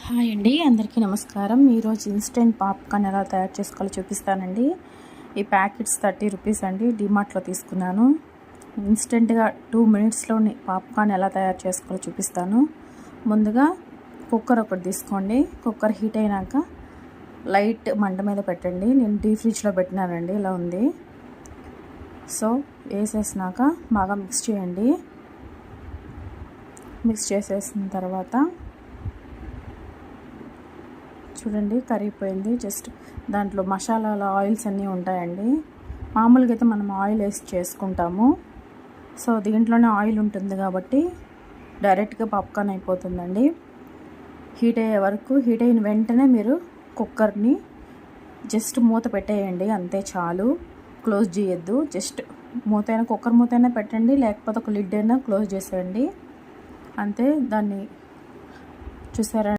Hi అండి, అందరికీ నమస్కారం. ఈరోజు ఇన్స్టెంట్ పాప్కార్న్ ఎలా తయారు చేసుకోవాలో చూపిస్తానండి. ఈ ప్యాకెట్స్ 30 రూపీస్ అండి. డిమార్ట్లో తీసుకున్నాను. ఇన్స్టెంట్గా 2 మినిట్స్లోని పాప్కార్న్ ఎలా తయారు చేసుకోవాలో చూపిస్తాను. ముందుగా కుక్కర్ ఒకటి తీసుకోండి. కుక్కర్ హీట్ అయినాక లైట్ మంట మీద పెట్టండి. నేను డీప్ ఫ్రిడ్జ్లో పెట్టినానండి, ఇలా ఉంది. సో వేసేసినాక బాగా మిక్స్ చేయండి. మిక్స్ చేసేసిన తర్వాత చూడండి, కరిగిపోయింది. జస్ట్ దాంట్లో మసాలాల ఆయిల్స్ అన్నీ ఉంటాయండి. మామూలుగా అయితే మనం ఆయిల్ వేసి చేసుకుంటాము. సో దీంట్లోనే ఆయిల్ ఉంటుంది కాబట్టి డైరెక్ట్గా పాప్కార్న్ అయిపోతుందండి. హీట్ అయ్యే వరకు, హీట్ అయిన వెంటనే మీరు కుక్కర్ని జస్ట్ మూత పెట్టేయండి, అంతే చాలు. క్లోజ్ చేయొద్దు. జస్ట్ మూత అయినా, కుక్కర్ మూత అయినా పెట్టండి, లేకపోతే ఒక లిడ్ అయినా క్లోజ్ చేసేయండి, అంతే. దాన్ని చూసారా?